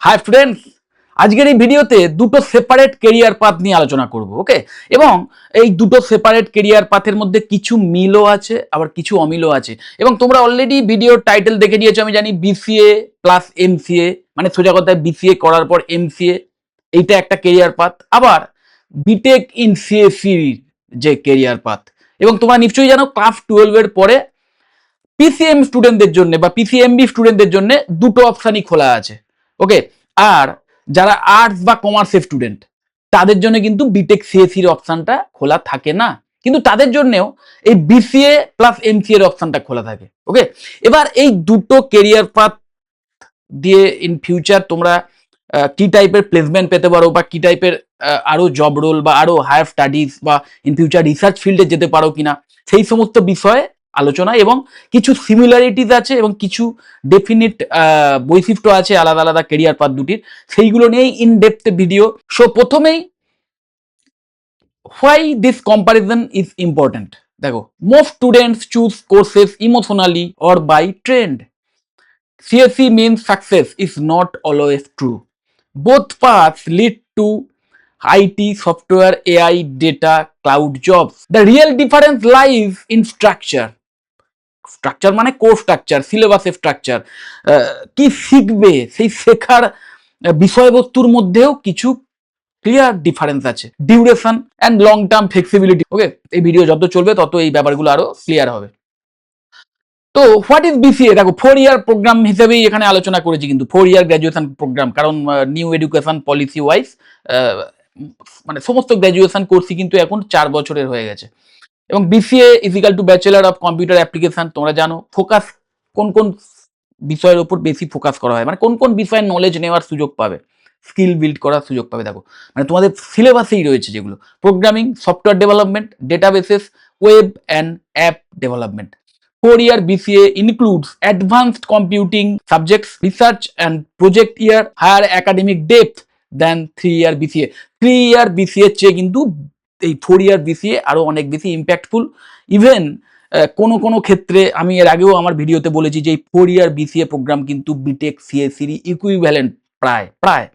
Hi friends, আজকের এই ভিডিওতে দুটো সেপারেট কেরিয়ার পাথ নিয়ে আলোচনা করব। ওকে, এবং এই দুটো সেপারেট কেরিয়ার পাথের মধ্যে কিছু মিলও আছে, আবার কিছু অমিলও আছে। এবং তোমরা অলরেডি ভিডিওর টাইটেল দেখে নিয়েছো, আমি জানি। বিসিএ প্লাস এমসিএ, মানে সোজা কথায় বিসিএ করার পর এমসিএ, এইটা একটা কেরিয়ার পাথ। আবার বিটেক ইন সিএসসি যে কেরিয়ার পাথ, এবং তোমরা নিশ্চয়ই জানো ক্লাস 12 এর পরে পিসিএম স্টুডেন্টদের জন্য বা পিসিএমবি স্টুডেন্টদের জন্য দুটো অপশানই খোলা আছে। ওকে, আর যারা আর্টস বা কমার্সের স্টুডেন্ট তাদের জন্য কিন্তু বিটেক সিএসসির অপশানটা খোলা থাকে না, কিন্তু তাদের জন্যও এই বিসিএ প্লাস এমসিএ এর অপশানটা খোলা থাকে। ওকে, এবার এই দুটো কেরিয়ার পাথ দিয়ে ইন ফিউচার তোমরা কি টাইপের প্লেসমেন্ট পেতে পারো, বা কি টাইপের আরো জব রোল বা আরো হায়ার স্টাডিজ বা ইন ফিউচার রিসার্চ ফিল্ডে যেতে পারো কিনা, সেই সমস্ত বিষয়ে আলোচনা। এবং কিছু সিমিলারিটিস আছে এবং কিছু ডেফিনিট বৈশিষ্ট্য আছে আলাদা আলাদা কেরিয়ার পাথ দুটির, সেইগুলো নিয়েই ইন ডেপথ ভিডিও। সো প্রথমেই why this comparison is important. দেখো, most students choose courses emotionally or by trend. CSE means success is not always true. Both paths lead to IT, software, AI, data, cloud jobs. The real difference lies in structure. Structure মানে course structure, সিলেবাসের structure, কি শিখবে সেই শেখার বিষয়বস্তুর মধ্যেও কিছু clear difference আছে। Duration and long term flexibility. Okay, এই ভিডিও যত চলবে তত এই ব্যাপারগুলো আরো ক্লিয়ার হবে। তো হোয়াট ইজ বিসিএ? দেখো, 4 ইয়ার প্রোগ্রাম হিসেবেই এখানে আলোচনা করেছি, কিন্তু 4 ইয়ার গ্র্যাজুয়েশন প্রোগ্রাম, কারণ নিউ এডুকেশন পলিসি ওয়াইজ মানে সমস্ত গ্র্যাজুয়েশন কোর্সই কিন্তু এখন 4 বছরের হয়ে গেছে। এবং BCA is equal to bachelor of computer application. তোমরা জানো ফোকাস কোন কোন বিষয়ের উপর বেশি ফোকাস করা হয়, মানে কোন কোন বিষয়ে নলেজ নেওয়ার সুযোগ পাবে, স্কিল বিল্ড করার সুযোগ পাবে। দেখো, মানে তোমাদের সিলেবাসেই রয়েছে যেগুলো: programming, software development, databases, web and app development. 4-year BCA includes advanced computing subjects, research and project year, higher academic depth than 3-year BCA. 3-year BCA চেয়ে কিন্তু এই 4-year BCA আরো অনেক বেশি ইম্প্যাক্টফুল। ইভেন কোনো কোনো ক্ষেত্রে আমি এর আগেও আমার ভিডিওতে বলেছি যে এই 4-year BCA প্রোগ্রাম কিন্তু বিটেক সিএসসির ইকুইভ্যালেন্ট প্রায় প্রায়।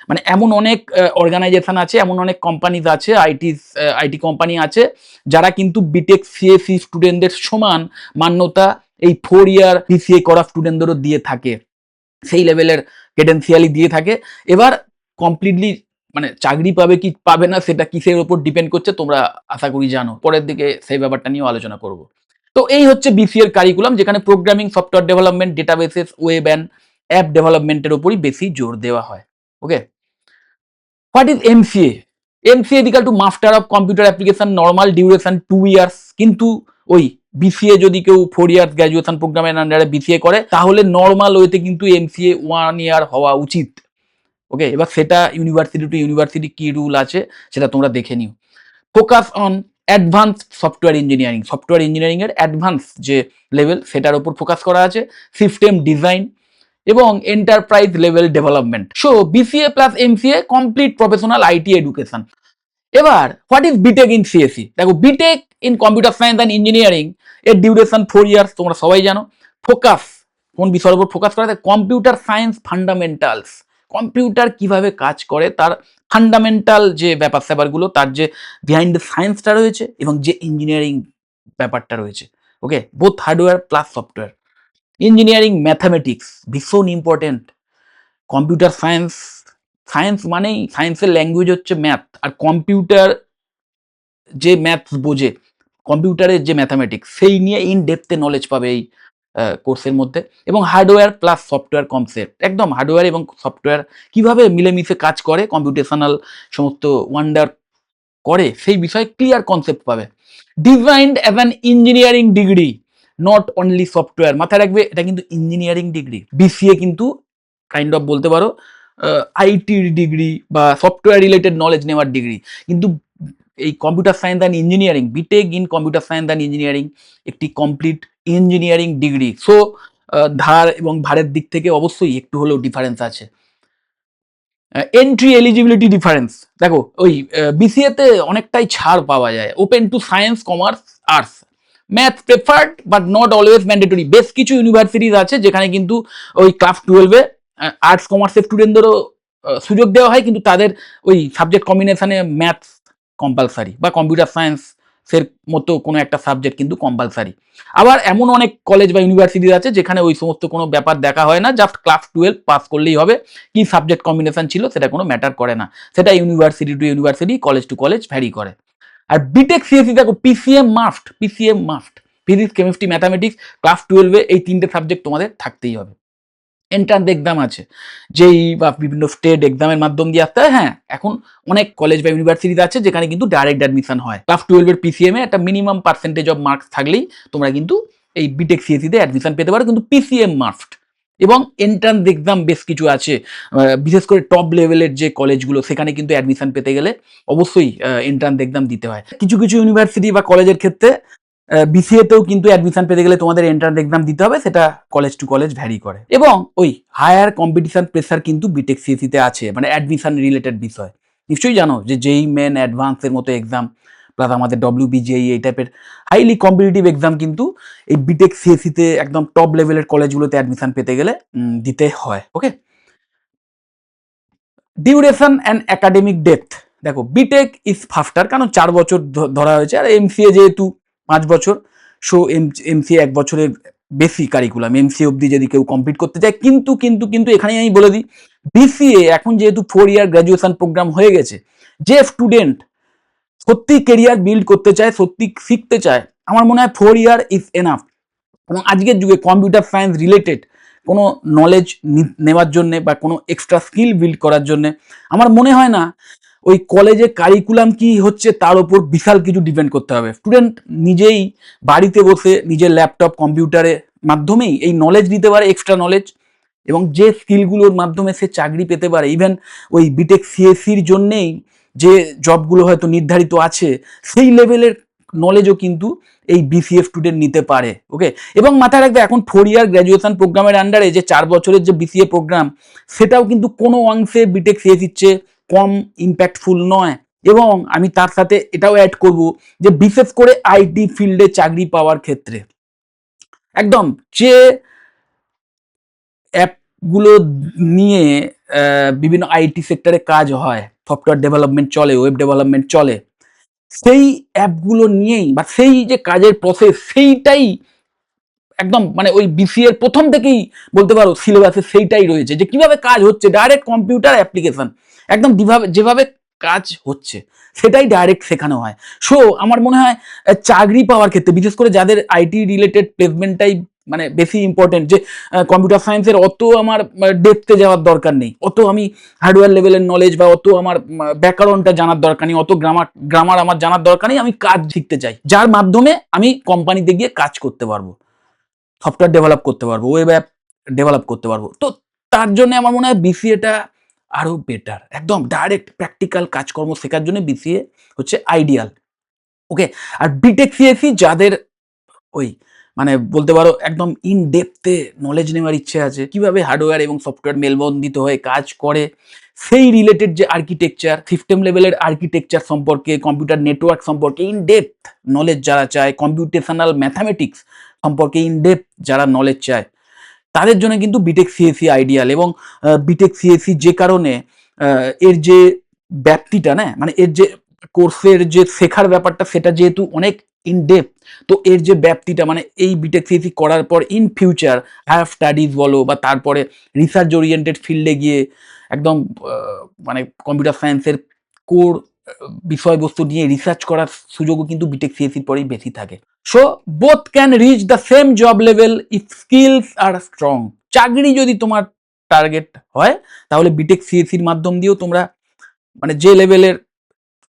মানে এমন অনেক অর্গানাইজেশন আছে, এমন অনেক কোম্পানিজ আছে, আইটি কোম্পানি আছে যারা কিন্তু বিটেক সিএসসি স্টুডেন্টদের সমান মান্যতা এই 4-year বিসিএ করা স্টুডেন্টদেরও দিয়ে থাকে, সেই লেভেলের ক্রেডেন্সিয়ালি দিয়ে থাকে। এবার কমপ্লিটলি মানে চাকরি পাবে কি পাবে না সেটা কিসের ওপর ডিপেন্ড করছে তোমরা আশা করি জানো, পরের দিকে সেই ব্যাপারটা নিয়েও আলোচনা করব। তো এই হচ্ছে বিসিএর কারিকুলাম, যেখানে programming, software development, databases, web and app ডেভেলপমেন্টের উপরই বেশি জোর দেওয়া হয়। Okay, what is MCA? MCA equal to master of computer application, normal duration 2 years. কিন্তু ওই বিসিএ যদি কেউ 4 ইয়ার্স গ্র্যাজুয়েশন প্রোগ্রামের আন্ডারে বিসিএ করে, তাহলে নর্মাল ওয়েতে কিন্তু এমসিএ 1 ইয়ার হওয়া উচিত। ওকে, এবার সেটা ইউনিভার্সিটি টু ইউনিভার্সিটি কি রুল আছে সেটা তোমরা দেখে নিও। Focus on advance software engineering, software engineering এর অ্যাডভান্স যে লেভেল সেটার উপর ফোকাস করা আছে। সিস্টেম ডিজাইন এবং enterprise level development. So BCA plus MCA complete professional IT education. এবার what is BTech in CSC? দেখো, BTech in computer science and engineering এর ডিউরেশন 4 ইয়ার্স, তোমরা সবাই জানো। ফোকাস কোন বিষয়ের উপর ফোকাস করা? কম্পিউটার সায়েন্স ফান্ডামেন্টালস, কম্পিউটার কিভাবে কাজ করে তার ফান্ডামেন্টাল যে ব্যাপার স্যাপারগুলো, তার যে বিহাইন্ড দ্য সায়েন্সটা রয়েছে এবং যে ইঞ্জিনিয়ারিং ব্যাপারটা রয়েছে। Okay, both hardware plus software. Engineering mathematics ভীষণ ইম্পর্টেন্ট। কম্পিউটার সায়েন্স, সায়েন্স মানেই সায়েন্সের ল্যাঙ্গুয়েজ হচ্ছে ম্যাথ, আর কম্পিউটার যে ম্যাথস বোঝে, কম্পিউটারের যে ম্যাথামেটিক্স, সেই নিয়ে ইন ডেপথে নলেজ পাবে এই কোর্সের মধ্যে। এবং হার্ডওয়্যার প্লাস সফটওয়্যার কনসেপ্ট, একদম হার্ডওয়্যার এবং সফটওয়্যার কিভাবে মিলেমিশে কাজ করে, কম্পিউটেশনাল সমস্ত ওয়ান্ডার করে, সেই বিষয়ে ক্লিয়ার কনসেপ্ট পাবে। Designed as an engineering degree, not only software. মাথায় রাখবে, এটা কিন্তু ইঞ্জিনিয়ারিং ডিগ্রি। বিসিএ কিন্তু কাইন্ড অফ বলতে পারো আইটির ডিগ্রি বা সফটওয়্যার রিলেটেড নলেজ নেওয়ার ডিগ্রি, কিন্তু এই computer science and engineering, B Tech in computer science and engineering একটি কমপ্লিট ইঞ্জিনিয়ারিং ডিগ্রি। সো ধার এবং ভারের দিক থেকে অবশ্যই একটু হলেও ডিফারেন্স আছে। এন্ট্রি এলিজিবিলিটি ডিফারেন্স, দেখো ওই বিসিএ তে অনেকটাই ছাড় পাওয়া যায়। Open to science, commerce, arts, math preferred but not always mandatory. বেশ কিছু ইউনিভার্সিটিজ আছে যেখানে কিন্তু ওই ক্লাস 12-এ আর্টস কমার্সের স্টুডেন্টদেরও সুযোগ দেওয়া হয়, কিন্তু তাদের ওই সাবজেক্ট কম্বিনেশনে ম্যাথস কম্পালসারি বা কম্পিউটার সায়েন্স এর মতো কোনো একটা সাবজেক্ট কিন্তু কম্পালসারি। আবার এমন অনেক কলেজ বা ইউনিভার্সিটি আছে যেখানে ওই সমস্ত কোনো ব্যাপার দেখা হয় না, জাস্ট ক্লাস 12 পাস করলেই হবে, কি সাবজেক্ট কম্বিনেশন ছিল সেটা কোনো ম্যাটার করে না। সেটা university to university, college to college vary করে। আর বিটেক সিএসসি দেখো PCM must, PCM must, physics chemistry mathematics, class 12-এ এই তিনটে সাবজেক্ট তোমাদের থাকতেই হবে। এন্ট্রান্স এক্সাম আছে, যেই বা বিভিন্ন স্টেট এক্সামের মাধ্যম দিয়ে আসতে হয়। হ্যাঁ, এখন অনেক কলেজ বা ইউনিভার্সিটিতে আছে যেখানে কিন্তু ডাইরেক্ট অ্যাডমিশন হয়। ক্লাস 12-এর পিসিএম এ একটা মিনিমাম পার্সেন্টেজ অফ মার্কস থাকলেই তোমরা কিন্তু এই বিটেক সিএসসি তে অ্যাডমিশন পেতে পারো, কিন্তু পিসিএম মাস্ট। এবং এন্ট্রান্স এক্সাম বেশ কিছু আছে, বিশেষ করে টপ লেভেলের যে কলেজগুলো সেখানে কিন্তু অ্যাডমিশন পেতে গেলে অবশ্যই এন্ট্রান্স এক্সাম দিতে হয়। কিছু কিছু ইউনিভার্সিটি বা কলেজের ক্ষেত্রে বিসিএতেও কিন্তু অ্যাডমিশন পেতে গেলে তোমাদের এন্ট্রান্স এক্সাম দিতে হবে, সেটা কলেজ টু কলেজ ভ্যারি করে। এবং ওই হায়ার কম্পিটিশন প্রেসার কিন্তু বিটেক সিএসসি তে আছে, মানে অ্যাডমিশন রিলেটেড বিষয়। নিশ্চয়ই জানো যে যেই মেন অ্যাডভান্সের মতো এক্সাম, প্লাস আমাদের ডব্লিউবিজিএই এই টাইপের হাইলি কম্পিটিটিভ এক্সাম কিন্তু এই বিটেক সিএসসি তে একদম টপ লেভেলের কলেজগুলোতে অ্যাডমিশন পেতে গেলে দিতে হয়। ওকে, ডিউরেশন অ্যান্ড একাডেমিক ডেপথ। দেখো বিটেক ইজ ফাস্টার, কারণ 4 বছর ধরা হয়েছে, আর এমসিএ যেহেতু 5 বছর, সো এমসিএ 1 বছরের বেশি কারিকুলাম, এমসিএ অব্দি যদি কেউ কমপ্লিট করতে চায়। কিন্তু কিন্তু কিন্তু এখানে আমি বলে দিই, বিসিএ এখন যেহেতু 4 ইয়ার গ্র্যাজুয়েশন প্রোগ্রাম হয়ে গেছে, যে স্টুডেন্ট সত্যি কেরিয়ার বিল্ড করতে চায়, সত্যি শিখতে চায়, আমার মনে হয় 4 ইয়ার ইজ এনাফ। এবং আজকের যুগে কম্পিউটার সায়েন্স রিলেটেড কোনো নলেজ নেওয়ার জন্যে বা কোনো এক্সট্রা স্কিল বিল্ড করার জন্যে আমার মনে হয় না ওই কলেজে কারিকুলাম কি হচ্ছে তার উপর বিশাল কিছু ডিপেন্ড করতে হবে। স্টুডেন্ট নিজেই বাড়িতে বসে নিজের ল্যাপটপ কম্পিউটারের মাধ্যমেই এই নলেজ দিতে পারে, এক্সট্রা নলেজ, এবং যে স্কিলগুলোর মাধ্যমে সে চাকরি পেতে পারে। ইভেন ওই বিটেক সিএসসির জন্যেই যে জবগুলো হয়তো নির্ধারিত আছে, সেই লেভেলের নলেজও কিন্তু এই বিসিএ স্টুডেন্ট নিতে পারে। ওকে, এবং মাথায় রাখবে এখন 4 ইয়ার গ্র্যাজুয়েশন প্রোগ্রামের আন্ডারে যে 4 বছরের যে বিসিএ প্রোগ্রাম, সেটাও কিন্তু কোনো অংশে বিটেক সিএসসির চেয়ে কম ইম্প্যাক্টফুল নয়। এবং আমি তার সাথে এটাও অ্যাড করব যে বিশেষ করে আইটি ফিল্ডে চাকরি পাওয়ার ক্ষেত্রে একদম যে অ্যাপগুলো নিয়ে বিভিন্ন আইটি সেক্টরে কাজ হয়, সফটওয়্যার ডেভেলপমেন্ট চলে, ওয়েব ডেভেলপমেন্ট চলে, সেই অ্যাপগুলো নিয়েই বা সেই যে কাজের প্রসেস সেইটাই একদম মানে ওই বিসিএর প্রথম থেকেই বলতে পারো সিলেবাসে সেইটাই রয়েছে, যে কিভাবে কাজ হচ্ছে, ডাইরেক্ট কম্পিউটার অ্যাপ্লিকেশন একদম যেভাবে কাজ হচ্ছে সেটাই ডাইরেক্ট শেখানো হয়। সো আমার মনে হয় চাকরি পাওয়ার ক্ষেত্রে বিশেষ করে যাদের আইটি রিলেটেড প্লেসমেন্টটাই মানে বেশি ইম্পর্টেন্ট, যে কম্পিউটার সায়েন্সের অত আমার ডেপথে যাওয়ার দরকার নেই, অত আমি হার্ডওয়্যার লেভেলের নলেজ বা অত আমার ব্যাকরণটা জানার দরকার নেই, অত গ্রামার আমার জানার দরকার নেই, আমি কাজ শিখতে চাই যার মাধ্যমে আমি কোম্পানিতে গিয়ে কাজ করতে পারবো, সফটওয়্যার ডেভেলপ করতে পারবো, ওয়েব অ্যাপ ডেভেলপ করতে পারবো। তো তার জন্য আমার মনে হয় বিসিএটা আরো বেটার, একদম ডাইরেক্ট প্র্যাকটিক্যাল কাজকর্ম শেখার জন্য বিসিএ হচ্ছে আইডিয়াল। ওকে, আর বিটেক সিএসসি যাদের ওই মানে বলতে পারো একদম ইন ডেপথে নলেজ নেওয়ার ইচ্ছে আছে, কিভাবে হার্ডওয়্যার এবং সফটওয়্যার মেলবন্ধিত হয়ে কাজ করে, সেই রিলেটেড যে আর্কিটেকচার, সিস্টেম লেভেলের আর্কিটেকচার সম্পর্কে, কম্পিউটার নেটওয়ার্ক সম্পর্কে ইন ডেপথ নলেজ যারা চায়, কম্পিউটেশনাল ম্যাথামেটিক্স সম্পর্কে ইন ডেপথ যারা নলেজ চায়, তাদের জন্য কিন্তু বিটেক সিএসসি আইডিয়াল। এবং বিটেক সিএসসি যে কারণে এর যে ব্যাপ্তিটা না, মানে এর যে কোর্সের যে শেখার ব্যাপারটা সেটা যেহেতু অনেক ইন ডেপথ, তো এর যে ব্যাপ্তিটা মানে এই বিটেক সিএসসি করার পর ইন ফিউচার হায়ার স্টাডিজ বলো বা তারপরে রিসার্চ ওরিয়েন্টেড ফিল্ডে গিয়ে একদম মানে কম্পিউটার সায়েন্সের কোর বিষয়বস্তু নিয়ে রিসার্চ করার সুযোগও কিন্তু বিটেক সিএসসির পরেই বেশি থাকে। So both can reach the same job level if skills are strong. চাকরি যদি তোমার টার্গেট হয় তাহলে বিটেক সিএসসির মাধ্যম দিয়েও তোমরা মানে যে লেভেলের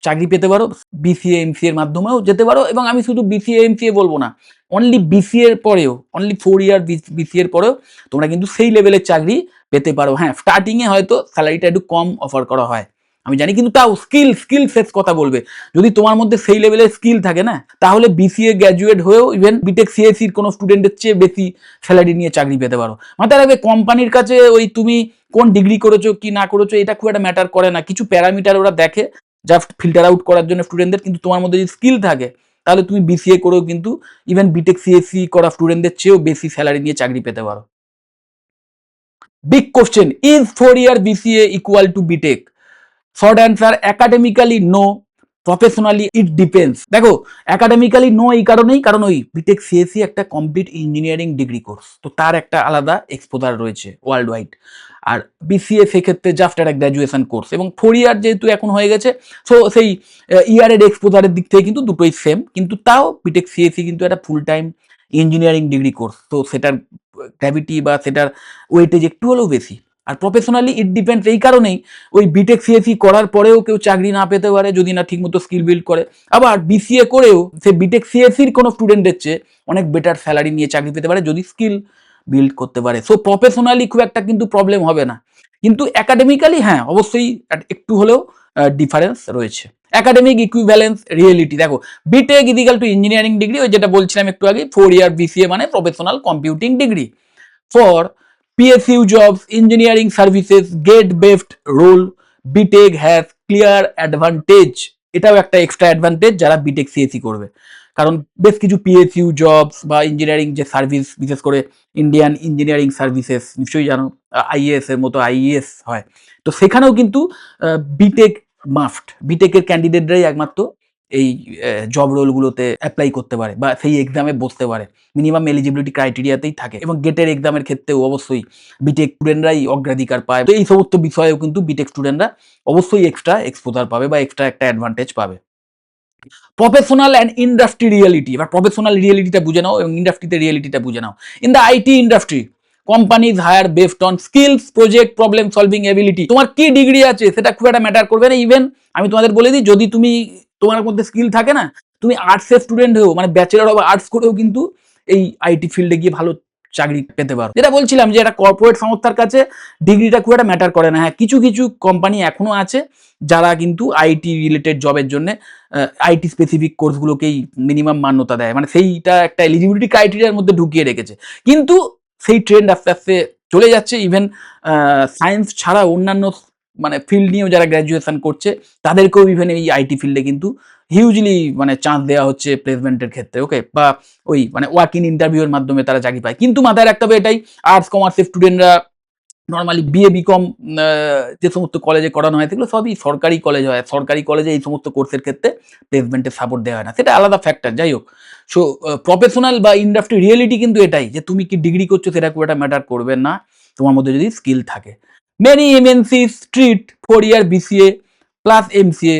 চাকরি পেতে পারো, বিসিএ এমসিএ এর মাধ্যমেও যেতে পারো। এবং আমি শুধু বিসিএ এমসিএ বলবো না, অনলি বিসিএ এর পরেও, অনলি 4 ইয়ার বিসিএ এর পরেও তোমরা কিন্তু সেই লেভেলের চাকরি পেতে পারো। হ্যাঁ, স্টার্টিংয়ে হয়তো স্যালারিটা একটু কম অফার করা হয় আমি জানি, কিন্তু তাও স্কিল শেষ কথা বলবে। যদি তোমার মধ্যে সেই লেভেলের স্কিল থাকে না, তাহলে বিসিএ গ্র্যাজুয়েট হয়েও ইভেন বিটেক সিএসসির কোনো স্টুডেন্টের চেয়ে বেশি স্যালারি নিয়ে চাকরি পেতে পারো। মাথায় রাখবে কোম্পানির কাছে ওই তুমি কোন ডিগ্রি করেছো কি না করেছো এটা খুব একটা ম্যাটার করে না, কিছু প্যারামিটার ওরা দেখে জাস্ট ফিল্টার আউট করার জন্য স্টুডেন্টদের। কিন্তু তোমার মধ্যে যদি স্কিল থাকে তাহলে তুমি বিসিএ করেও কিন্তু ইভেন বিটেক সিএসসি করা স্টুডেন্টদের চেয়েও বেশি স্যালারি নিয়ে চাকরি পেতে পারো। Big question, is 4-year BCA equal to BTech? Short answer, academically no, professionally it depends. দেখো একাডেমিক্যালি নো এই কারণেই, কারণ ওই বিটেক সিএসসি একটা কমপ্লিট ইঞ্জিনিয়ারিং ডিগ্রি কোর্স, তো তার একটা আলাদা এক্সপোজার রয়েছে ওয়ার্ল্ড ওয়াইড। আর বিসিএ সেক্ষেত্রে জাস্ট একটা গ্র্যাজুয়েশন কোর্স, এবং 4 ইয়ার যেহেতু এখন হয়ে গেছে, সো সেই ইয়ারের এক্সপোজারের দিক থেকে কিন্তু দুটোই সেম, কিন্তু তাও বিটেক সিএসসি কিন্তু একটা full time engineering degree course, তো সেটার গ্র্যাভিটি বা সেটার ওয়েটেজ একটু হলেও বেশি। আর প্রফেশনালি ইট ডিপেন্ডস এই কারণেই, ওই বিটেক সিএসসি করার পরেও কেউ চাকরি না পেতে পারে যদি না ঠিকমতো স্কিল বিল্ড করে, আবার বিসিএ করেও সে বিটেক সিএসসির কোনো স্টুডেন্টের চেয়ে অনেক বেটার স্যালারি নিয়ে চাকরি পেতে পারে যদি স্কিল বিল্ড করতে পারে। সো প্রফেশনালি খুব একটা কিন্তু প্রবলেম হবে না, কিন্তু একাডেমিক্যালি হ্যাঁ অবশ্যই একটু হলেও ডিফারেন্স রয়েছে। একাডেমিক ইকুইভ্যালেন্স রিয়েলিটি, দেখো BTech is equal to engineering degree, ওই যেটা বলছিলাম একটু আগে, 4 ইয়ার বিসিএ মানে professional computing degree. For PSU jobs, engineering services, gate-based role, BTech has clear advantage. এটাও একটা এক্সট্রা অ্যাডভান্টেজ যারা বিটেক সিএসসি করবে, কারণ বেশ কিছু পিএসইউ জবস বা ইঞ্জিনিয়ারিং যে সার্ভিস, বিশেষ করে ইন্ডিয়ান ইঞ্জিনিয়ারিং সার্ভিসেস নিশ্চয়ই জানো, আইএএস এর মতো আইএএস হয়, তো সেখানেও কিন্তু বিটেক মাস্ট, বিটেকের ক্যান্ডিডেটরাই একমাত্র এই জব রোলগুলোতে অ্যাপ্লাই করতে পারে বা সেই এক্সামে বসতে পারে, মিনিমাম এলিজিবিলিটি ক্রাইটেরিয়াতেই থাকে, এবং গেটের এক্সামের ক্ষেত্রেও অবশ্যই বিটেক স্টুডেন্টরাই অগ্রাধিকার পায়। তো এই সমস্ত বিষয়েও কিন্তু বিটেক স্টুডেন্টরা অবশ্যই এক্সট্রা এক্সপোজার পাবে বা এক্সট্রা একটা অ্যাডভান্টেজ পাবে। প্রফেশনাল অ্যান্ড ইন্ডাস্ট্রি রিয়েলিটি, এবার প্রফেশনাল রিয়েলিটিটা বুঝে নাও এবং ইন্ডাস্ট্রিতে রিয়েলিটিটা বুঝে নাও। In the IT industry companies hire based on skills, project, problem solving ability. তোমার কি ডিগ্রি আছে সেটা খুব একটা ম্যাটার করবে না। ইভেন আমি তোমাদের বলে দিই, যদি তুমি তোমার মধ্যে স্কিল থাকে না, তুমি আর্টসের স্টুডেন্ট হয়েও, মানে ব্যাচেলর অফ আর্টস করেও কিন্তু এই আইটি ফিল্ডে গিয়ে ভালো চাকরি পেতে পারো। যেটা বলছিলাম যে একটা কর্পোরেট সংস্থার কাছে ডিগ্রিটা খুব একটা ম্যাটার করে না। হ্যাঁ, কিছু কিছু কোম্পানি এখনো আছে যারা কিন্তু আইটি রিলেটেড জবের জন্য আইটি স্পেসিফিক কোর্সগুলোকেই মিনিমাম মান্যতা দেয়, মানে সেইটা একটা এলিজিবিলিটি ক্রাইটেরিয়ার মধ্যে ঢুকিয়ে রেখেছে, কিন্তু সেই ট্রেন্ড আস্তে আস্তে চলে যাচ্ছে। ইভেন সায়েন্স ছাড়া অন্যান্য মানে ফিল্ড নিয়েও যারা গ্র্যাজুয়েশন করছে তাদেরকেও ইভেন এই আইটি ফিল্ডে কিন্তু হিউজলি মানে চান্স দেওয়া হচ্ছে প্লেসমেন্টের ক্ষেত্রে, ওকে, বা ওই মানে ওয়ার্ক ইন ইন্টারভিউর মাধ্যমে তারা চাকরি পায়। কিন্তু মাথায় রাখতে হবে এটাই, আর্টস কমার্সের স্টুডেন্টরা নর্মালি বিএ বিকম যে সমস্ত কলেজে করানো হয় সেগুলো সবই সরকারি কলেজ হয়, সরকারি কলেজে এই সমস্ত কোর্সের ক্ষেত্রে প্লেসমেন্টের সাপোর্ট দেওয়া হয় না, সেটা আলাদা ফ্যাক্টর। যাই হোক, সো প্রফেশনাল বা ইন্ডাস্ট্রি রিয়েলিটি কিন্তু এটাই যে তুমি কি ডিগ্রি করছো সেটা খুব একটা ম্যাটার করবে না, তোমার মধ্যে যদি স্কিল থাকে। Many MNC treat 4 year BCA plus MCA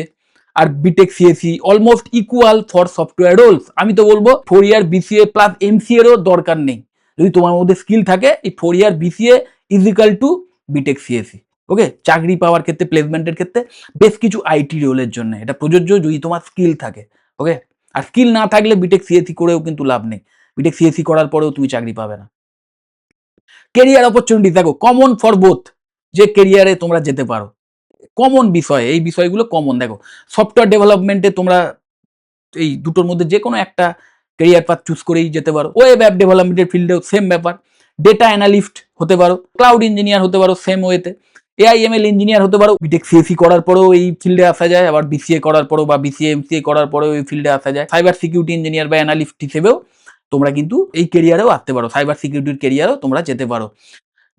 আর BTech CSE almost equal for software roles. আমি তো বলবো 4 ইয়ার বিসিএ প্লাস এমসিএ এরও দরকার নেই, যদি তোমার মধ্যে স্কিল থাকে এই 4 year BCA is equal to BTech CSE. Okay, চাকরি পাওয়ার ক্ষেত্রে, প্লেসমেন্টের ক্ষেত্রে বেশ কিছু আইটি রোলের জন্য এটা প্রযোজ্য যদি তোমার স্কিল থাকে। ওকে, আর স্কিল না থাকলে বিটেক সিএসি করেও কিন্তু লাভ নেই, বিটেক সিএসি করার পরেও তুমি চাকরি পাবে না। কেরিয়ার অপরচুনিটি, দেখো কমন ফর বোথ, যে কেরিয়ারে তোমরা যেতে পারো, কমন বিষয়, এই বিষয়গুলো কমন। দেখো সফটওয়্যার ডেভেলপমেন্টে তোমরা এই দুটোর মধ্যে যে কোনো একটা ক্যারিয়ার পাথ চুজ করেই যেতে পারো। ওয়েব অ্যাপ ডেভেলপমেন্টের ফিল্ডেও সেম ব্যাপার, ডেটা অ্যানালিস্ট হতে পারো, ক্লাউড ইঞ্জিনিয়ার হতে পারো সেম ওয়েতে, এআইএমএল ইঞ্জিনিয়ার হতে পারো। বিটেক সিএসি করার পরেও এই ফিল্ডে আসা যায়, আবার বিসিএ করার পরেও বা বিসিএ এমসিএ করার পরেও এই ফিল্ডে আসা যায়। সাইবার সিকিউরিটি ইঞ্জিনিয়ার বা অ্যানালিস্ট হিসেবেও তোমরা কিন্তু এই ক্যারিয়ারেও আসতে পারো, সাইবার সিকিউরিটির ক্যারিয়ারেও তোমরা যেতে পারো।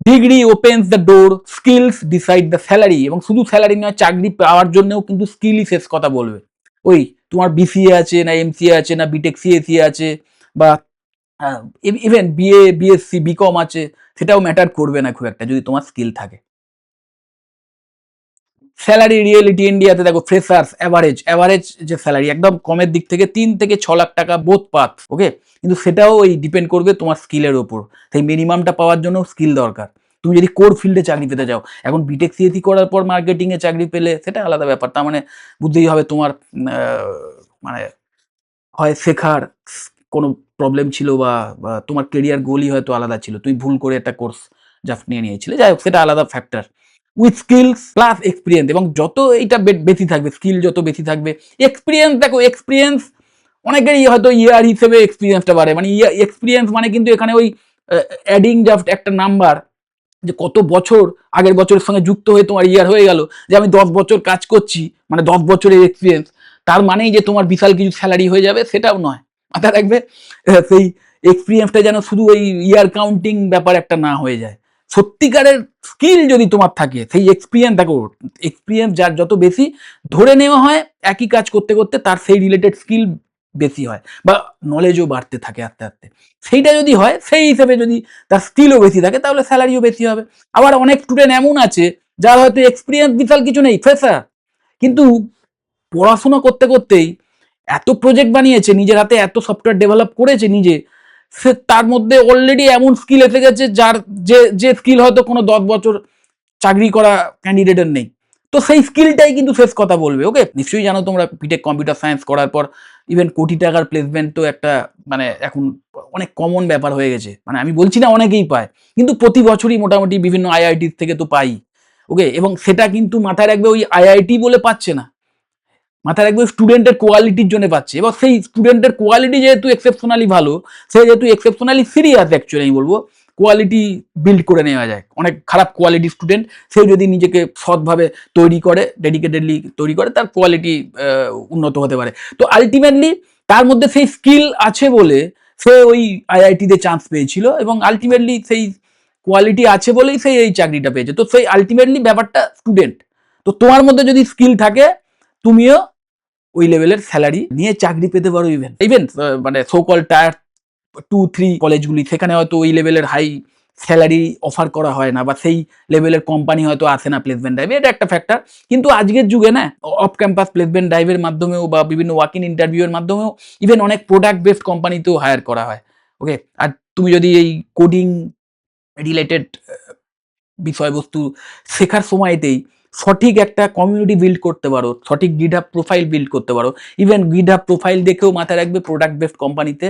Degree opens the door, skills decide the salary, এবং শুধু স্যালারি নয়, চাকরি পাওয়ার জন্যও কিন্তু স্কিলই শেষ কথা বলবে। ওই তোমার বিসিএ আছে না এমসিএ আছে না বিটেক সিএসি আছে বা ইভেন বিএ বিএসসি বিকম আছে, সেটাও ম্যাটার করবে না খুব একটা যদি তোমার স্কিল থাকে। স্যালারি রিয়েলিটি ইন্ডিয়াতে দেখো ফ্রেশার্স অ্যাভারেজ যে স্যালারি একদম কমের দিক থেকে 3 থেকে 6 লাখ টাকা বোথ পাথ, ওকে, কিন্তু সেটাও ওই ডিপেন্ড করবে তোমার স্কিলের ওপর। তাই মিনিমামটা পাওয়ার জন্য স্কিল দরকার। তুমি যদি কোর ফিল্ডে চাকরি পেতে যাও, এখন বিটেক সিএসি করার পর মার্কেটিং এ চাকরি পেলে সেটা আলাদা ব্যাপার, তার মানে বুঝতেই হবে তোমার মানে হয় শেখার কোনো প্রবলেম ছিল বা তোমার কেরিয়ার গোলই হয়তো আলাদা ছিল, তুমি ভুল করে একটা কোর্স জাস্ট নিয়ে নিয়েছিলে, যাই হোক সেটা আলাদা factor. With skills plus experience, এবং যত এইটা বেশি থাকবে, স্কিল যত বেশি থাকবে, এক্সপিরিয়েন্স, দেখো এক্সপিরিয়েন্স অনেকেরই হয়তো ইয়ার হিসেবে এক্সপিরিয়েন্সটা বাড়ে, মানে এক্সপিরিয়েন্স মানে কিন্তু এখানে ওই অ্যাডিং জাস্ট একটা নাম্বার, যে কত বছর আগের বছরের সঙ্গে যুক্ত হয়ে তোমার ইয়ার হয়ে গেল, যে আমি 10 বছর কাজ করছি মানে 10 বছরের এক্সপিরিয়েন্স, তার মানেই যে তোমার বিশাল কিছু স্যালারি হয়ে যাবে সেটাও নয়। মাথায় রাখবে সেই এক্সপিরিয়েন্সটা যেন শুধু ওই ইয়ার কাউন্টিং ব্যাপার একটা না হয়ে যায়। সত্যিকারের স্কিল যদি তোমার থাকে, সেই এক্সপিরিয়েন্স, দেখো এক্সপিরিয়েন্স যার যত বেশি, ধরে নেওয়া হয় একই কাজ করতে করতে তার সেই রিলেটেড স্কিল বেশি হয় বা নলেজও বাড়তে থাকে আস্তে আস্তে। সেইটা যদি হয়, সেই হিসেবে যদি তার স্কিলও বেশি থাকে, তাহলে স্যালারিও বেশি হবে। আবার অনেক স্টুডেন্ট এমন আছে যার হয়তো এক্সপিরিয়েন্স বিশাল কিছু নেই, ফ্রেশার, কিন্তু পড়াশোনা করতে করতেই এত প্রজেক্ট বানিয়েছে, নিজের হাতে এত সফটওয়্যার ডেভেলপ করেছে নিজে, সে তার মধ্যে অলরেডি এমন স্কিল এসে গেছে যার যে স্কিল হয়তো কোনো 10 বছর চাকরি করা ক্যান্ডিডেটের নেই। তো সেই স্কিলটাই কিন্তু শেষ কথা বলবে। ওকে, নিশ্চয়ই জানো তোমরা, বিটেক কম্পিউটার সায়েন্স করার পর ইভেন কোটি টাকার প্লেসমেন্ট তো একটা মানে এখন অনেক কমন ব্যাপার হয়ে গেছে। মানে আমি বলছি না অনেকেই পায়, কিন্তু প্রতি বছরই মোটামুটি বিভিন্ন আইআইটি থেকে তো পাই। ওকে, এবং সেটা কিন্তু মাথায় রাখবে ওই আইআইটি বলে পাচ্ছে না, মাথায় রাখবে স্টুডেন্টের কোয়ালিটির জন্য পাচ্ছে। এবার সেই স্টুডেন্টের কোয়ালিটি যেহেতু এক্সেপশনালি ভালো, সে যেহেতু এক্সেপশনালি সিরিয়াস, অ্যাকচুয়ালি আমি বলবো কোয়ালিটি বিল্ড করে নেওয়া যায়। অনেক খারাপ কোয়ালিটি স্টুডেন্ট, সে যদি নিজেকে সৎভাবে তৈরি করে, ডেডিকেটেডলি তৈরি করে, তার কোয়ালিটি উন্নত হতে পারে। তো আলটিমেটলি তার মধ্যে সেই স্কিল আছে বলে সে ওই আইআইটিতে চান্স পেয়েছিল, এবং আলটিমেটলি সেই কোয়ালিটি আছে বলেই সে এই চাকরিটা পেয়েছে। তো সেই আলটিমেটলি ব্যাপারটা স্টুডেন্ট। তো তোমার মধ্যে যদি স্কিল থাকে, তুমিও ওই লেভেলের স্যালারি নিয়ে চাকরি পেতে পারো। ইভেন ইভেন মানে সোকল টায়ার 2-3 কলেজগুলি, সেখানে হয়তো ওই লেভেলের হাই স্যালারি অফার করা হয় না, বা সেই লেভেলের কোম্পানি হয়তো আসে না প্লেসমেন্ট ড্রাইভে, এটা একটা ফ্যাক্টর। কিন্তু আজকের যুগে না, অফ ক্যাম্পাস প্লেসমেন্ট ড্রাইভের মাধ্যমেও বা বিভিন্ন ওয়াক ইন ইন্টারভিউয়ের মাধ্যমেও ইভেন অনেক প্রোডাক্ট বেসড কোম্পানিতেও হায়ার করা হয়। ওকে, আর তুমি যদি এই কোডিং রিলেটেড বিষয়বস্তু শেখার সময়তেই সঠিক একটা কমিউনিটি বিল্ড করতে পারো, সঠিক গিটহাব প্রোফাইল বিল্ড করতে পারো। ইভেন গিটহাব প্রোফাইল দেখেও মাথায় রাখবে প্রোডাক্ট বেসড কোম্পানিতে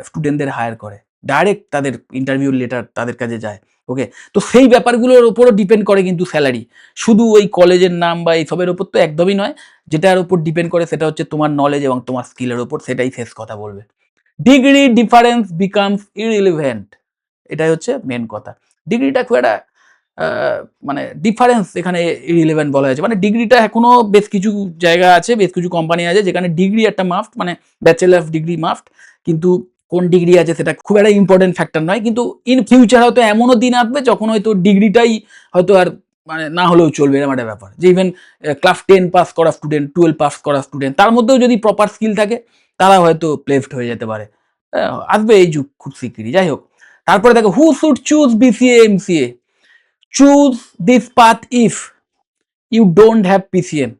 স্টুডেন্টদের হায়ার করে, ডাইরেক্ট তাদের ইন্টারভিউ লেটার তাদের কাছে যায়। ওকে, তো সেই ব্যাপারগুলোর উপরও ডিপেন্ড করে কিন্তু স্যালারি, শুধু ওই কলেজের নাম বা এইসবের ওপর তো একদমই নয়। যেটার উপর ডিপেন্ড করে সেটা হচ্ছে তোমার নলেজ এবং তোমার স্কিলের ওপর, সেটাই শেষ কথা বলবে। ডিগ্রি ডিফারেন্স বিকামস ইরিলিভেন্ট, এটাই হচ্ছে মেন কথা। ডিগ্রিটা খুব একটা মানে ডিফারেন্স এখানে ইরিলেভেন্ট বলা হয়েছে। মানে ডিগ্রিটা এখনো বেশ কিছু জায়গা আছে, বেশ কিছু কোম্পানি আছে যেখানে ডিগ্রি একটা মাস্ট, মানে ব্যাচেলার ডিগ্রি মাস্ট, কিন্তু কোন ডিগ্রি আছে সেটা খুব একটা ইম্পর্টেন্ট ফ্যাক্টর নয়। কিন্তু ইন ফিউচার হয়তো এমনও দিন আসবে যখন হয়তো ডিগ্রিটাই হয়তো আর মানে না হলেও চলবে, এরকম একটা ব্যাপার। যে ইভেন ক্লাস 10 পাস করা স্টুডেন্ট, 12 পাস করা স্টুডেন্ট, তার মধ্যেও যদি প্রপার স্কিল থাকে, তারা হয়তো প্লেসড হয়ে যেতে পারে। আসবে এই যুগ খুব শিগগিরই। যাই হোক, তারপরে দেখো, হু should choose BCA MCA? Choose this path if you don't have PCM.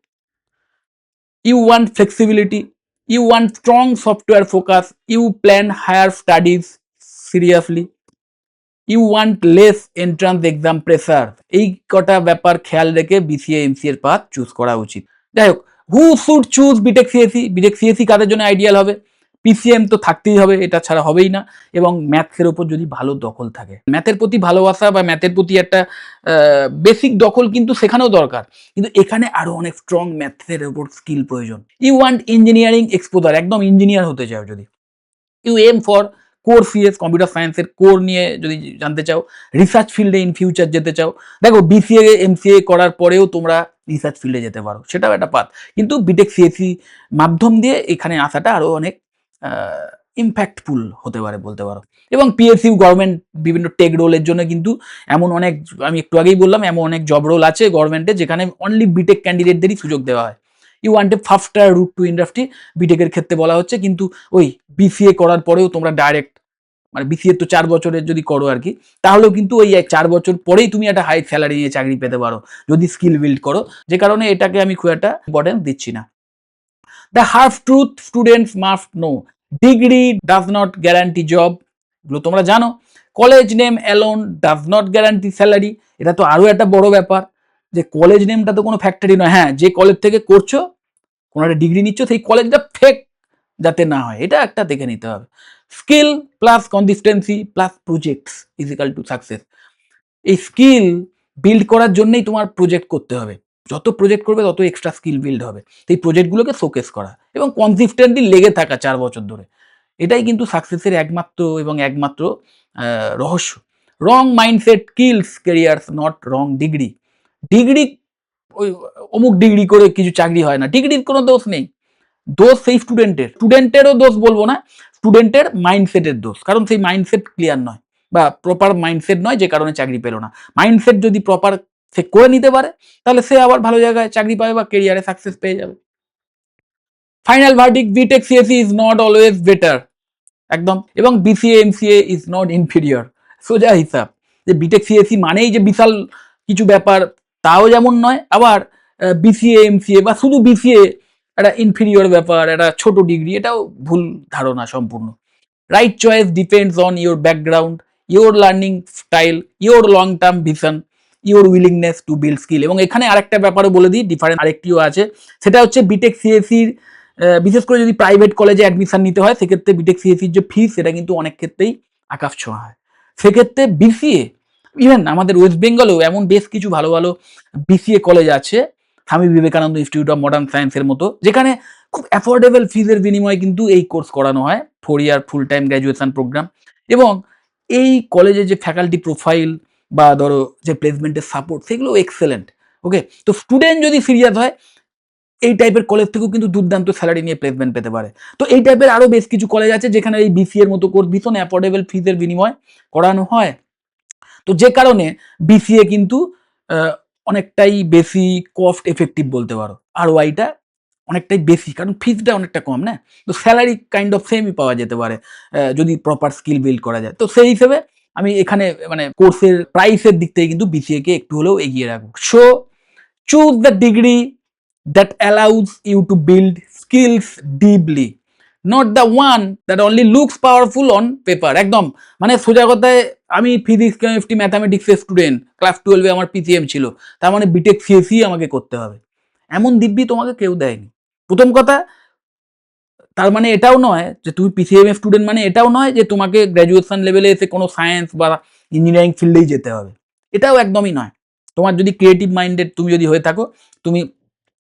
You want flexibility, you want strong software focus, you plan higher studies seriously, you want less entrance exam pressure. এই কটা ব্যাপার খেয়াল রেখে BCA MCA এর path choose করা উচিত। যাই হোক, who should choose BTech CSE? BTech CSE কাদের জন্য আইডিয়াল হবে? পিসিএম তো থাকতেই হবে, এটা ছাড়া হবেই না। এবং ম্যাথের ওপর যদি ভালো দখল থাকে, ম্যাথের প্রতি ভালোবাসা বা ম্যাথের প্রতি একটা বেসিক দখল কিন্তু সেখানেও দরকার, কিন্তু এখানে আরো অনেক স্ট্রং ম্যাথের ওপর স্কিল প্রয়োজন। ইউ ওয়ান্ট ইঞ্জিনিয়ারিং এক্সপোজার, একদম ইঞ্জিনিয়ার হতে চাও যদি, you aim for core CS, computer সায়েন্সের কোর নিয়ে যদি জানতে চাও, রিসার্চ ফিল্ডে ইন ফিউচার যেতে চাও, দেখো বিসিএ এমসিএ করার পরেও তোমরা রিসার্চ ফিল্ডে যেতে পারো, সেটাও একটা পাথ। কিন্তু বিটেক সিএসি মাধ্যম দিয়ে এখানে আসাটা আরো অনেক ইম্প্যাক্টফুল হতে পারে বলতে পারো। এবং পিএসইউ গভর্নমেন্ট বিভিন্ন টেক রোলের জন্য কিন্তু এমন অনেক, আমি একটু আগেই বললাম, এমন অনেক জব রোল আছে গভর্নমেন্টে যেখানে অনলি বিটেক ক্যান্ডিডেটদেরই সুযোগ দেওয়া হয়। You want a faster route to industry, বিটেকের ক্ষেত্রে বলা হচ্ছে। কিন্তু ওই বিসিএ করার পরেও তোমরা ডাইরেক্ট, মানে বিসিএ তো 4 বছরের যদি করো আর কি, তাহলেও কিন্তু ওই 4 বছর পরেই তুমি একটা হাই স্যালারি নিয়ে চাকরি পেতে পারো যদি স্কিল বিল্ড করো, যে কারণে এটাকে আমি খুব একটা ইম্পর্টেন্স দিচ্ছি না। The hard truth students must know, degree does not guarantee job, এগুলো তোমরা জানো। College name alone does not guarantee salary, এটা তো আরো একটা বড় ব্যাপার, যে কলেজ নেমটা তো কোনো ফ্যাক্টরি নয়। হ্যাঁ, যে কলেজ থেকে করছো, কোনো একটা ডিগ্রি নিচ্ছ, সেই কলেজটা ফেক যাতে না হয়, এটা একটা দেখে নিতে হবে। Skill plus consistency plus projects is equal to success. এই স্কিল বিল্ড করার জন্যই তোমার প্রজেক্ট করতে হবে। যত প্রজেক্ট করবে তত এক্সট্রা স্কিল বিল্ড হবে। এই প্রজেক্টগুলোকে শোকেস করা এবং কনসিস্টেন্টলি লেগে থাকা 4 বছর ধরে, এটাই কিন্তু সাকসেসের একমাত্র রহস্য। Wrong mindset kills careers, not wrong degree. Degree, ওই অমুক ডিগ্রি করে কিছু চাকরি হয় না, ডিগ্রির কোনো দোষ নেই, দোষ সেই স্টুডেন্টেরও দোষ বলবো না, স্টুডেন্টের মাইন্ডসেটের দোষ, কারণ সেই মাইন্ডসেট ক্লিয়ার নয়। বা প্রপার মাইন্ডসেট নয়, যে কারণে চাকরি পেলো না। মাইন্ডসেট যদি প্রপার সে করে নিতে পারে, তাহলে সে আবার ভালো জায়গায় চাকরি পাবে বা কেরিয়ারে সাকসেস পেয়ে যাবে। Final verdict, BTech CSE is not always better, একদম। এবং BCA MCA is not inferior, সোজা হিসাব। যে বিটেক সিএসসি মানেই যে বিশাল কিছু ব্যাপার, তাও যেমন নয়, আবার বিসিএ এমসিএ বা শুধু বিসিএ একটা ইনফিরিয়র ব্যাপার, একটা ছোট ডিগ্রি, এটাও ভুল ধারণা সম্পূর্ণ। Right choice depends on your background, your learning style, your long term vision, your willingness to build skill. এবং এখানে আরেকটা ব্যাপারও বলে দিই, ডিফারেন্ট আরেকটিও আছে, সেটা হচ্ছে বিটেক সিএসসির বিশেষ করে যদি প্রাইভেট কলেজে অ্যাডমিশন নিতে হয়, সেক্ষেত্রে বিটেক সিএসসির যে ফিস, সেটা কিন্তু অনেক ক্ষেত্রেই আকাশ ছোঁয়া হয়। সেক্ষেত্রে বিসিএ, ইভেন আমাদের ওয়েস্ট বেঙ্গলেও এমন বেশ কিছু ভালো ভালো বিসিএ কলেজ আছে, Swami Vivekananda institute of modern সায়েন্সের মতো, যেখানে খুব অ্যাফোর্ডেবল ফিজের বিনিময়ে কিন্তু এই কোর্স করানো হয়, 4 ইয়ার ফুল টাইম গ্র্যাজুয়েশন প্রোগ্রাম। এবং এই কলেজে যে ফ্যাকাল্টি প্রোফাইল বা ধরো যে প্লেসমেন্টের সাপোর্ট, সেগুলো এক্সেলেন্ট। ওকে, তো স্টুডেন্ট যদি সিরিয়াস হয়, এই টাইপের কলেজ থেকেও কিন্তু দুর্দান্ত স্যালারি নিয়ে প্লেসমেন্ট পেতে পারে। তো এই টাইপের আরও বেশ কিছু কলেজ আছে যেখানে এই বিসিএর মতো কোর্স ভীষণ অ্যাফোর্ডেবল ফিজের বিনিময়ে করানো হয়। তো যে কারণে বিসিএ কিন্তু অনেকটাই বেশি কস্ট এফেক্টিভ বলতে পারো, আর ওয়াইটা অনেকটাই বেশি, কারণ ফিজটা অনেকটা কম না, তো স্যালারি কাইন্ড অফ সেমই পাওয়া যেতে পারে যদি প্রপার স্কিল বিল্ড করা যায়। তো সেই হিসেবে আমি এখানে মানে কোর্সের প্রাইসের দিক থেকে কিন্তু বিসিএ কে একটু হলেও এগিয়ে রাখবো। So choose the degree that allows you to build skills deeply, not the one that only looks powerful on paper। একদম মানে সোজা কথায়, আমি ফিজিক্স কেমিস্ট্রি ম্যাথামেটিক্সের স্টুডেন্ট, ক্লাস 12-এ আমার পিসিএম ছিল, তার মানে বিটেক সিএসসি আমাকে করতে হবে, এমন দিব্যি তোমাকে কেউ দেয়নি। প্রথম কথা, তার মানে এটাও নয় যে তুমি পিসিএম এর স্টুডেন্ট মানে এটাও নয় যে তোমাকে গ্র্যাজুয়েশন লেভেলে এসে কোনো সায়েন্স বা ইঞ্জিনিয়ারিং ফিল্ডেই যেতে হবে, এটাও একদমই নয়। তোমার যদি ক্রিয়েটিভ মাইন্ডেড তুমি যদি হয়ে থাকো, তুমি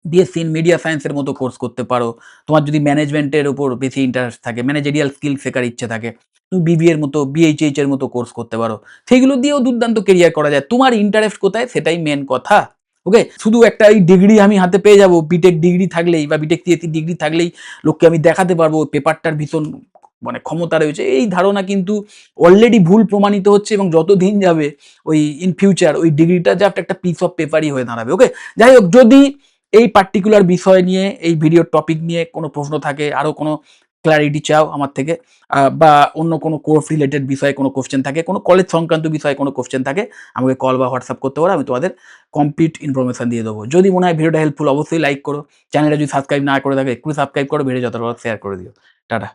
বিএসসি ইন মিডিয়া সায়েন্সের মতো কোর্স করতে পারো। তোমার যদি ম্যানেজমেন্টের উপর বেশি ইন্টারেস্ট থাকে, ম্যানেজেরিয়াল স্কিল শেখার ইচ্ছে থাকে, তুমি বিবিএর মতো বিএইচএইচ এর মতো কোর্স করতে পারো। সেইগুলো দিয়েও দুর্দান্ত কেরিয়ার করা যায়, তোমার ইন্টারেস্ট কোথায় সেটাই মেন কথা। ওকে, শুধু একটা এই ডিগ্রি আমি হাতে পেয়ে যাবো, বিটেক ডিগ্রি থাকলেই বা বিটেক সিএসসি ডিগ্রি থাকলেই লোককে আমি দেখাতে পারবো পেপারটার ভীষণ মানে ক্ষমতা রয়েছে, এই ধারণা কিন্তু অলরেডি ভুল প্রমাণিত হচ্ছে। এবং যত দিন যাবে ওই ইন ফিউচার ওই ডিগ্রিটা জাস্ট একটা পিস অফ পেপারই হয়ে দাঁড়াবে। ওকে, যাই হোক, যদি এই পার্টিকুলার বিষয় নিয়ে, এই ভিডিওর টপিক নিয়ে কোনো প্রশ্ন থাকে, আরও কোনো ক্ল্যারিটি চাও আমার থেকে, বা অন্য কোনো কোর্স রিলেটেড বিষয়ে কোনো কোশ্চেন থাকে, কোনো কলেজ সংক্রান্ত বিষয়ে কোনো কোশ্চেন থাকে, আমাকে কল বা হোয়াটসঅ্যাপ করতে পারো, আমি তোমাদের কমপ্লিট ইনফরমেশন দিয়ে দেবো। যদি মনে হয় ভিডিওটা হেল্পফুল, অবশ্যই লাইক করো। চ্যানেলটা যদি সাবস্ক্রাইব না করে থাকে, একটু সাবস্ক্রাইব করো, ভিডিও যতটা শেয়ার করে দিও। টাটা।